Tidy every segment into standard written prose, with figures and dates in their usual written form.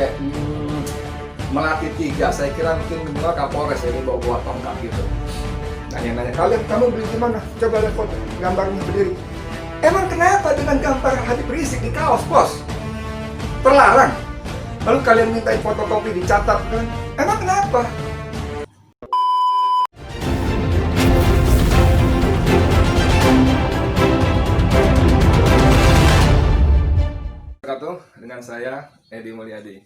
pakai melati 3. Saya kira mungkin minimal Kapolres ini bawa tongkat gitu. Nanya-nanya, kalian kamu beli di mana? Coba lihat foto gambarnya berdiri. Emang kenapa dengan gambar Habib Rizik di kaos, bos? Terlarang. Lalu kalian minta fotokopi dicatat kan? Emang kenapa? Dengan saya Edi Mulyadi.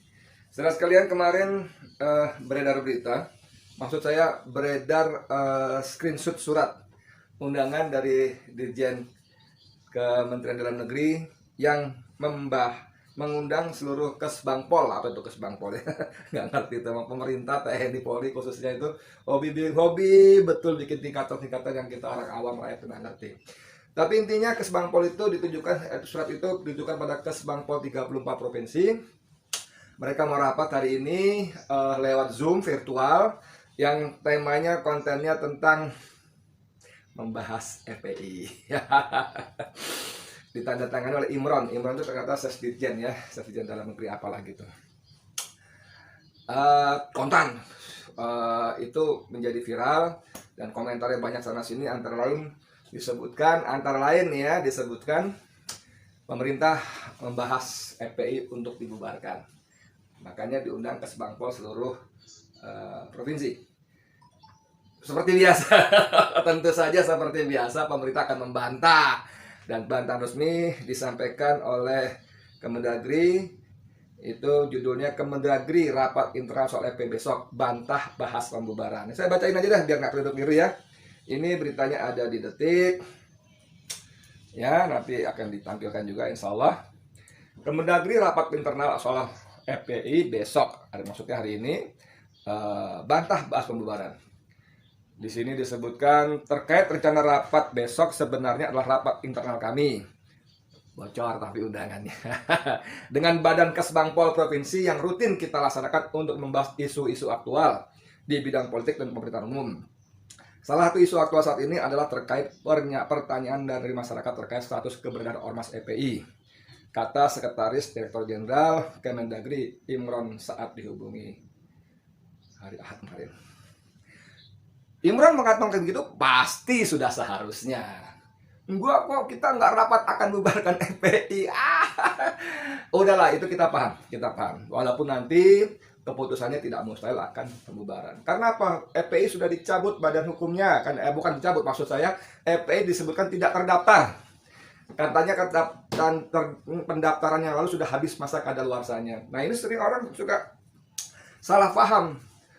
Saudara sekalian, kemarin beredar berita, maksud saya beredar screenshot surat undangan dari Dirjen Kementerian Dalam Negeri yang mengundang seluruh Kesbangpol. Apa itu Kesbangpol ya? Nggak ngerti, sama pemerintah, TNI, Polri khususnya itu hobi betul bikin tingkatan-tingkatan yang kita orang awam rakyat tidak ngerti. Tapi intinya Kesbangpol itu ditujukan, surat itu ditujukan pada Kesbangpol 34 provinsi. Mereka mau rapat hari ini lewat Zoom virtual yang temanya, kontennya tentang membahas FPI. Ditandatangani oleh Imron. Imron itu ternyata Sesdirjen ya, Sesdirjen Dalam Negeri apalah gitu. Kontan itu menjadi viral dan komentarnya banyak sana sini, antara lain disebutkan pemerintah membahas FPI untuk dibubarkan. Makanya diundang Kesbangpol seluruh provinsi. Seperti biasa, tentu saja seperti biasa pemerintah akan membantah, dan bantahan resmi disampaikan oleh Kemendagri. Itu judulnya Kemendagri Rapat Internal soal FPI besok, bantah bahas pembubaran. Saya bacain aja dah biar nggak keliru ya. Ini beritanya ada di Detik. Ya, nanti akan ditampilkan juga insya Allah. Kemendagri rapat internal soal FPI besok, maksudnya hari ini, bantah bahas pembubaran. Di sini disebutkan terkait rencana rapat besok sebenarnya adalah rapat internal kami. Bocor tapi undangannya. Dengan Badan Kesbangpol Provinsi yang rutin kita laksanakan untuk membahas isu-isu aktual di bidang politik dan pemerintahan umum. Salah satu isu aktual saat ini adalah terkait pertanyaan dari masyarakat terkait status keberadaan Ormas FPI, kata Sekretaris Direktur Jenderal Kemendagri Imron saat dihubungi hari Ahad kemarin. Imron mengatakan begitu, pasti sudah seharusnya. Gua kok kita nggak rapat akan bubarkan FPI. Udahlah, itu kita paham. Walaupun nanti keputusannya tidak mustahil akan pembubaran. Karena apa? FPI sudah dicabut badan hukumnya, kan? Bukan dicabut, maksud saya FPI disebutkan tidak terdaftar. Katanya pendaftarannya lalu sudah habis masa kadaluarsanya. Nah, ini sering orang suka salah paham.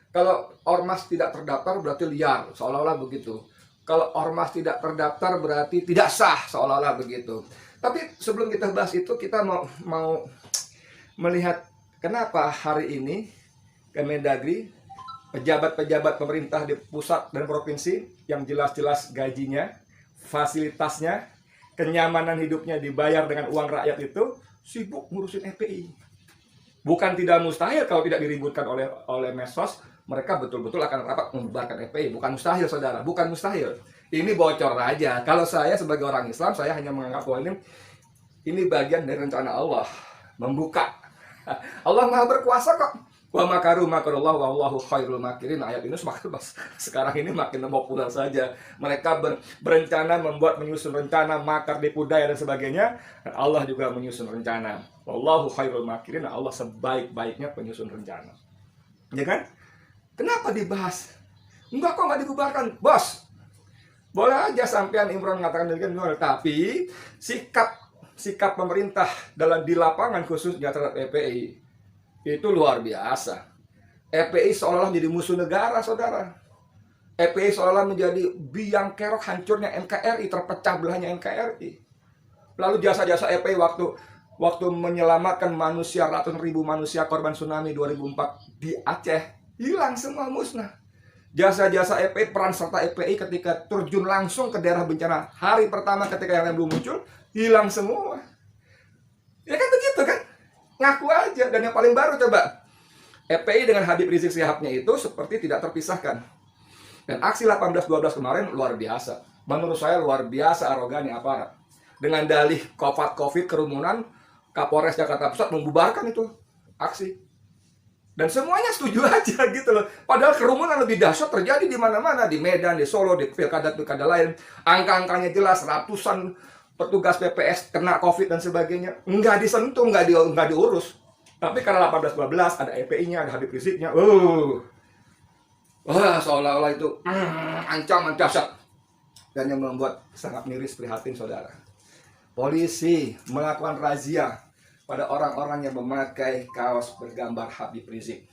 Kalau ormas tidak terdaftar berarti liar, seolah-olah begitu. Kalau ormas tidak terdaftar berarti tidak sah, seolah-olah begitu. Tapi sebelum kita bahas itu, kita mau melihat kenapa hari ini Kemendagri, pejabat-pejabat pemerintah di pusat dan provinsi yang jelas-jelas gajinya, fasilitasnya, kenyamanan hidupnya dibayar dengan uang rakyat itu sibuk ngurusin FPI. Bukan tidak mustahil kalau tidak diributkan oleh medsos, mereka betul-betul akan rapat membubarkan FPI. Bukan mustahil, saudara, bukan mustahil. Ini bocor aja. Kalau saya sebagai orang Islam, saya hanya menganggap bahwa ini bagian dari rencana Allah membuka. Allah Maha berkuasa kok. Wa makaru makarullah wallahu khairul makirin. Ayat ini sekarang ini makin populer saja. Mereka berencana menyusun rencana, makar, tipu daya dan sebagainya. Dan Allah juga menyusun rencana. Wallahu khairul makirin. Allah sebaik-baiknya penyusun rencana. Ya kan? Kenapa dibahas? Enggak kok, nggak dibubarkan, bos. Boleh aja sampean Imron mengatakan demikian, tapi sikap pemerintah di lapangan khususnya terhadap FPI itu luar biasa. FPI seolah-olah menjadi musuh negara, saudara. FPI seolah-olah menjadi biang kerok hancurnya NKRI, terpecah belahnya NKRI. Lalu jasa-jasa FPI waktu menyelamatkan manusia, ratusan ribu manusia korban tsunami 2004 di Aceh, hilang semua, musnah. Jasa-jasa FPI, peran serta FPI ketika terjun langsung ke daerah bencana hari pertama ketika yang lain belum muncul, hilang semua. Ya kan begitu kan? Ngaku aja. Dan yang paling baru coba, FPI dengan Habib Rizik Sihabnya itu seperti tidak terpisahkan. Dan aksi 18-12 kemarin luar biasa. Menurut saya luar biasa arogannya aparat. Dengan dalih COVID kerumunan, Kapolres Jakarta Pusat membubarkan itu aksi. Dan semuanya setuju aja gitu loh. Padahal kerumunan lebih dahsyat terjadi di mana-mana, di Medan, di Solo, di pilkada-pilkada lain. Angka-angkanya jelas, ratusan petugas PPS kena COVID dan sebagainya. Nggak disentuh, nggak diurus. Tapi karena 18-12 ada EPI-nya, ada Habib Riziknya. Wah, seolah-olah itu ancaman dahsyat. Dan yang membuat sangat miris prihatin saudara. Polisi melakukan razia pada orang-orang yang memakai kaos bergambar Habib Rizik.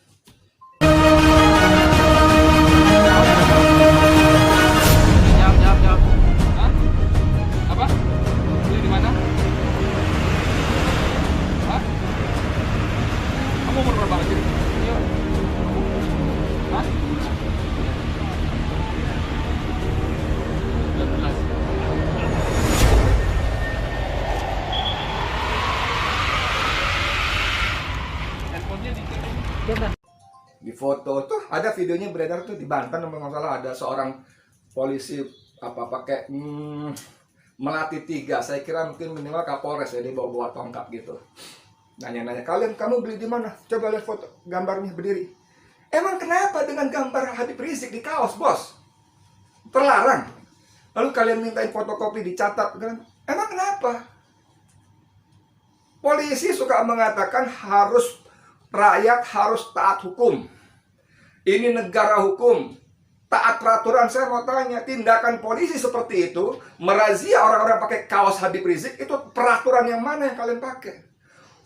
Jawab. Hah? Apa? Beli di mana? Hah? Kamu umur berapa lagi? Iya. Hah? 19. Di foto tuh ada videonya beredar tuh di Banten, kalau nggak salah ada seorang polisi apa pakai melati 3, saya kira mungkin minimal Kapolres ya, dia bawa tongkat gitu, nanya-nanya, kamu beli di mana, coba lihat foto gambarnya berdiri. Emang kenapa dengan gambar Habib Rizik di kaos, bos? Terlarang. Lalu kalian mintain fotokopi dicatat kan? Emang kenapa? Polisi suka mengatakan rakyat harus taat hukum. Ini negara hukum, taat peraturan. Saya mau tanya, tindakan polisi seperti itu, merazia orang-orang pakai kaos Habib Rizik, itu peraturan yang mana yang kalian pakai?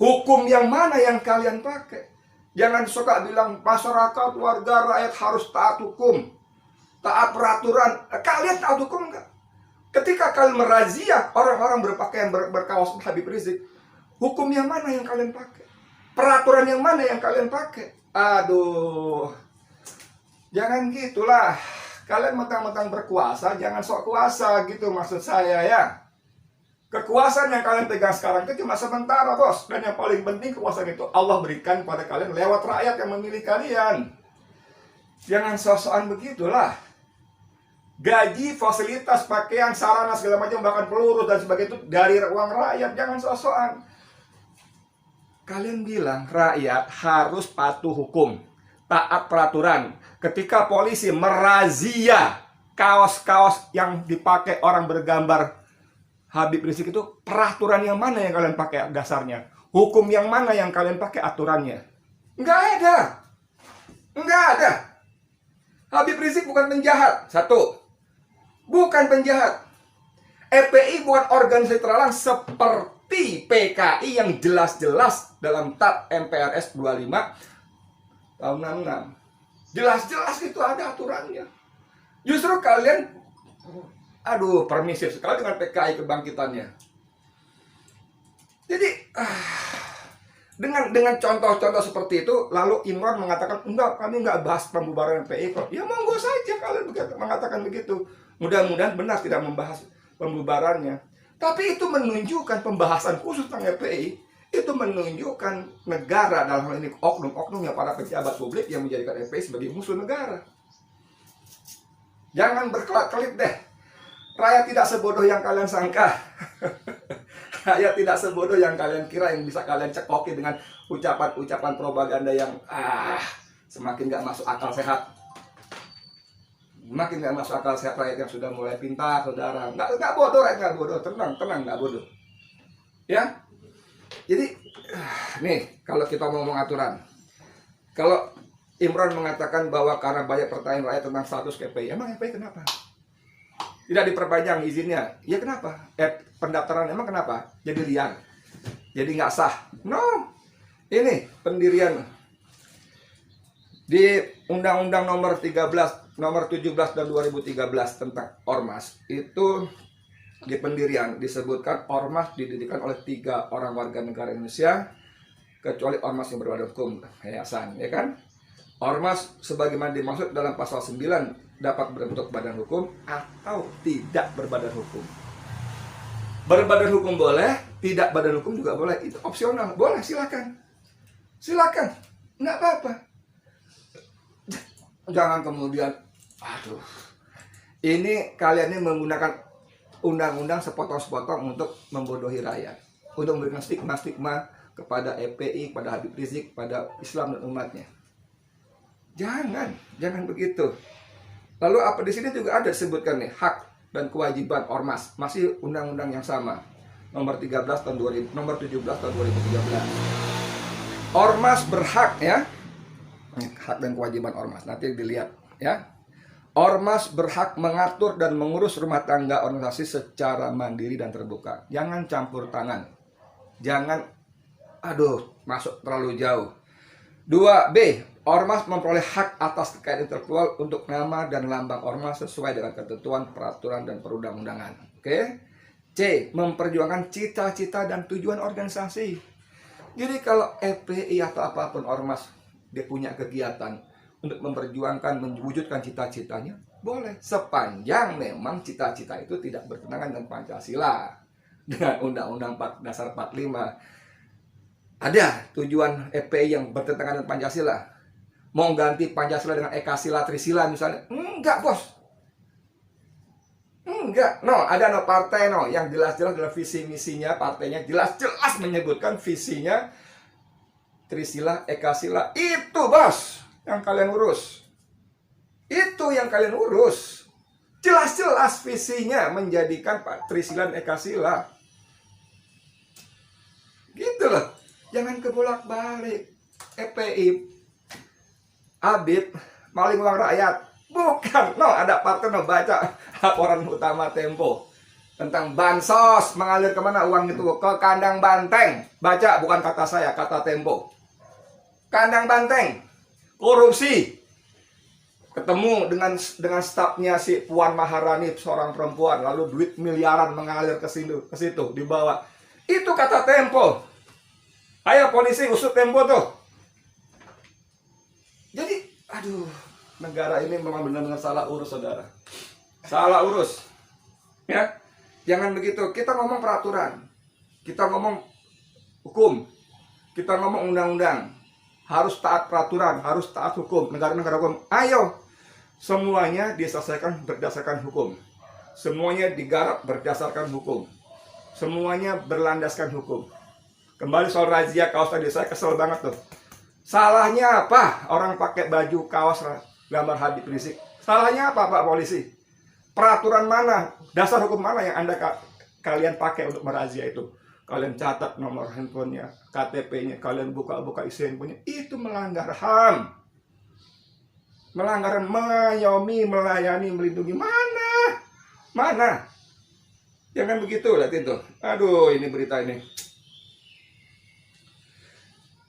Hukum yang mana yang kalian pakai? Jangan suka bilang masyarakat, warga, rakyat harus taat hukum, taat peraturan. Kalian taat hukum enggak? Ketika kalian merazia orang-orang berpakaian berkaos Habib Rizik, hukum yang mana yang kalian pakai? Peraturan yang mana yang kalian pakai? Aduh, jangan gitulah. Kalian mentang-mentang berkuasa, jangan sok kuasa gitu maksud saya ya. Kekuasaan yang kalian pegang sekarang itu cuma sementara, bos. Dan yang paling penting kekuasaan itu Allah berikan kepada kalian lewat rakyat yang memilih kalian. Jangan sok-sokan begitulah. Gaji, fasilitas, pakaian, sarana segala macam, bahkan peluru dan sebagainya itu dari uang rakyat. Jangan sok-sokan. Kalian bilang rakyat harus patuh hukum, taat peraturan. Ketika polisi merazia kaos-kaos yang dipakai orang bergambar Habib Rizik, itu peraturan yang mana yang kalian pakai dasarnya? Hukum yang mana yang kalian pakai aturannya? Nggak ada. Nggak ada. Habib Rizik bukan penjahat. Satu, bukan penjahat. EPI bukan organisasi terlarang seperti PKI yang jelas-jelas dalam TAP MPRS 25 tahun 66. Jelas-jelas itu ada aturannya. Justru kalian permisif sekali dengan PKI kebangkitannya. Jadi dengan contoh-contoh seperti itu, lalu Imran mengatakan enggak, kami enggak bahas pembubaran PKI kok. Ya monggo saja kalian mengatakan begitu. Mudah-mudahan benar tidak membahas pembubarannya. Tapi itu menunjukkan pembahasan khusus tentang FPI, itu menunjukkan negara, dalam hal ini oknum-oknum yang para pejabat publik yang menjadikan FPI sebagai musuh negara. Jangan berkelit-kelit deh. Rakyat tidak sebodoh yang kalian sangka. Rakyat tidak sebodoh yang kalian kira, yang bisa kalian cekoki dengan ucapan-ucapan propaganda yang semakin gak masuk akal sehat. Makin gak masuk akal sehat rakyat yang sudah mulai pintar, saudara. Nggak bodoh, rakyat nggak bodoh. Tenang, nggak bodoh. Ya, jadi nih kalau kita ngomong aturan, kalau Imran mengatakan bahwa karena banyak pertanyaan rakyat tentang status KPI, emang KPI kenapa? Tidak diperpanjang izinnya, ya kenapa? Pendaftaran emang kenapa? Jadi liar, jadi nggak sah. No, ini pendirian di Undang-Undang nomor 17 dan 2013 tentang Ormas, itu di pendirian disebutkan Ormas didirikan oleh 3 orang warga negara Indonesia, kecuali Ormas yang berbadan hukum, yayasan, ya kan? Ormas sebagaimana dimaksud dalam pasal 9 dapat berbentuk badan hukum atau tidak berbadan hukum. Berbadan hukum boleh, tidak badan hukum juga boleh, itu opsional, boleh, silakan, nggak apa-apa. Jangan kemudian, ini kalian ini menggunakan undang-undang sepotong-sepotong untuk membodohi rakyat, untuk memberikan stigma-stigma kepada FPI, kepada Habib Rizik, pada Islam dan umatnya. Jangan begitu. Lalu apa di sini juga ada disebutkan nih hak dan kewajiban ormas, masih undang-undang yang sama. Nomor 13 tahun 2000, nomor 17 tahun 2013. Ormas berhak ya. Hak dan kewajiban ormas. Nanti dilihat ya. Ormas berhak mengatur dan mengurus rumah tangga organisasi secara mandiri dan terbuka. Jangan campur tangan. Jangan masuk terlalu jauh. 2B, ormas memperoleh hak atas kekayaan intelektual untuk nama dan lambang ormas sesuai dengan ketentuan peraturan dan perundang-undangan. Oke. C, memperjuangkan cita-cita dan tujuan organisasi. Jadi kalau FPI atau apapun ormas dia punya kegiatan untuk memperjuangkan, mewujudkan cita-citanya, boleh. Sepanjang memang cita-cita itu tidak bertentangan dengan Pancasila. Dengan Undang-Undang Dasar 45. Ada tujuan FPI yang bertentangan dengan Pancasila. Mau ganti Pancasila dengan Ekasila, Trisila misalnya. Enggak, bos. Enggak. Ada partai yang jelas-jelas dalam visi misinya, partainya jelas-jelas menyebutkan visinya Trisila, Ekasila. Itu, bos, yang kalian urus. Itu yang kalian urus. Jelas-jelas visinya menjadikan Trisila dan Ekasila. Gitu loh. Jangan kebolak-balik. FPI Habib maling uang rakyat. Bukan. Ada partai baca laporan utama Tempo tentang bansos mengalir kemana uang itu, ke kandang banteng. Baca, bukan kata saya, kata Tempo. Kandang banteng, korupsi. Ketemu dengan stafnya si Puan Maharani, seorang perempuan, lalu duit miliaran mengalir ke situ dibawa. Itu kata Tempo. Ayo polisi usut Tempo tuh. Jadi, negara ini memang benar-benar salah urus, saudara. Salah urus. Ya, jangan begitu. Kita ngomong peraturan, kita ngomong hukum, kita ngomong undang-undang. Harus taat peraturan, harus taat hukum. Negara-negara hukum, ayo. Semuanya diselesaikan berdasarkan hukum. Semuanya digarap berdasarkan hukum. Semuanya berlandaskan hukum. Kembali soal razia kaos tadi, saya kesel banget tuh. Salahnya apa orang pakai baju kaos gambar Habib Rizik? Salahnya apa, Pak Polisi? Peraturan mana, dasar hukum mana yang kalian pakai untuk merazia itu? Kalian catat nomor handphonenya, KTP-nya, kalian buka-buka isi handphonenya. Itu melanggar HAM. Melanggar mengayomi, melayani, melindungi. Mana? Jangan begitu, lihat itu. Ini berita ini.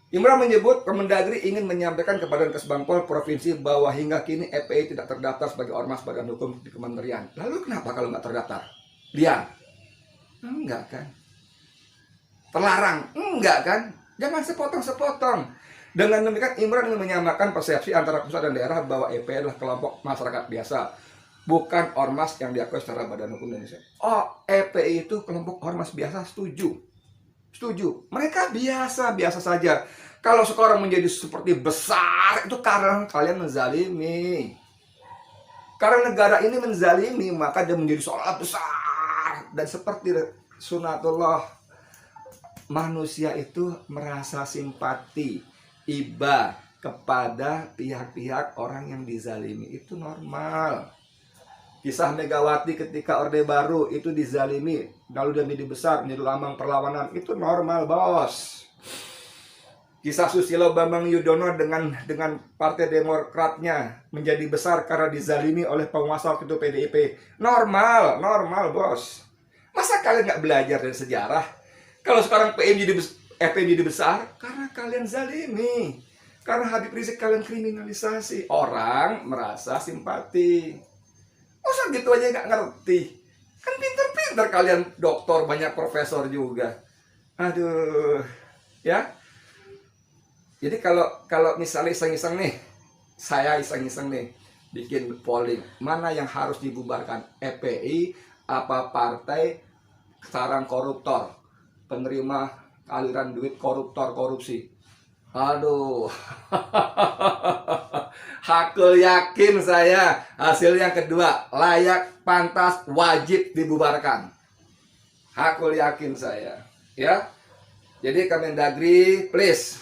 Imran menyebut Kemendagri ingin menyampaikan kepada Kesbangpol Provinsi bahwa hingga kini FPI tidak terdaftar sebagai ormas badan hukum di kementerian. Lalu kenapa kalau nggak terdaftar? Lihat. Enggak kan? Terlarang? Enggak kan? Jangan sepotong-sepotong. Dengan demikian Imran ingin menyamakan persepsi antara pusat dan daerah bahwa FPI adalah kelompok masyarakat biasa, bukan ormas yang diakui secara badan hukum Indonesia. FPI itu kelompok ormas biasa, setuju. Mereka biasa saja. Kalau sekarang menjadi seperti besar, itu karena kalian menzalimi. Karena negara ini menzalimi, maka dia menjadi seolah besar. Dan seperti sunatullah, manusia itu merasa simpati, iba kepada pihak-pihak orang yang dizalimi. Itu normal. Kisah Megawati ketika Orde Baru itu dizalimi, lalu dia menjadi besar, menjadi lambang perlawanan. Itu normal, bos. Kisah Susilo Bambang Yudhoyono dengan Partai Demokratnya menjadi besar karena dizalimi oleh penguasa waktu itu PDIP. Normal, bos. Masa kalian nggak belajar dari sejarah? Kalau sekarang FPI jadi besar, karena kalian zalimi. Karena Habib Rizik kalian kriminalisasi. Orang merasa simpati. Masa gitu aja nggak ngerti? Kan pinter-pinter kalian, doktor, banyak profesor juga. Ya. Jadi kalau misalnya iseng-iseng nih, saya iseng-iseng nih, bikin polling, mana yang harus dibubarkan? FPI, apa partai sarang koruptor, penerima aliran duit koruptor, korupsi? Hakul yakin saya hasil yang kedua, layak, pantas, wajib dibubarkan. Hakul yakin saya, ya. Jadi Kemendagri, please,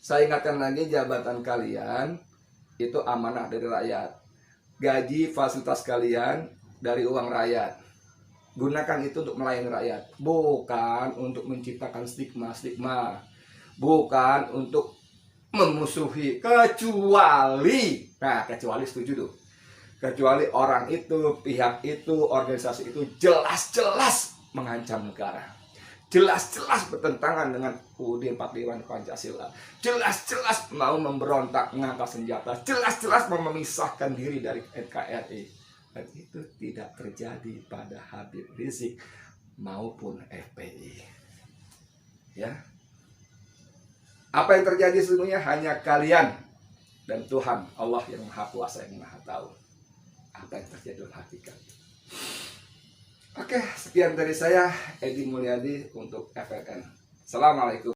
saya ingatkan lagi jabatan kalian, itu amanah dari rakyat. Gaji fasilitas kalian dari uang rakyat. Gunakan itu untuk melayani rakyat, bukan untuk menciptakan stigma-stigma, bukan untuk memusuhi, kecuali setuju tuh, kecuali orang itu, pihak itu, organisasi itu jelas-jelas mengancam negara, jelas-jelas bertentangan dengan UUD 45 Pancasila, jelas-jelas mau memberontak, mengangkat senjata, jelas-jelas mau memisahkan diri dari NKRI. Dan itu tidak terjadi pada Habib Rizik maupun FPI. Ya, apa yang terjadi sesungguhnya hanya kalian dan Tuhan Allah yang Maha Kuasa, yang Maha Tahu apa yang terjadi dalam hati kalian. Oke, sekian dari saya, Edi Mulyadi untuk FLN. Assalamualaikum.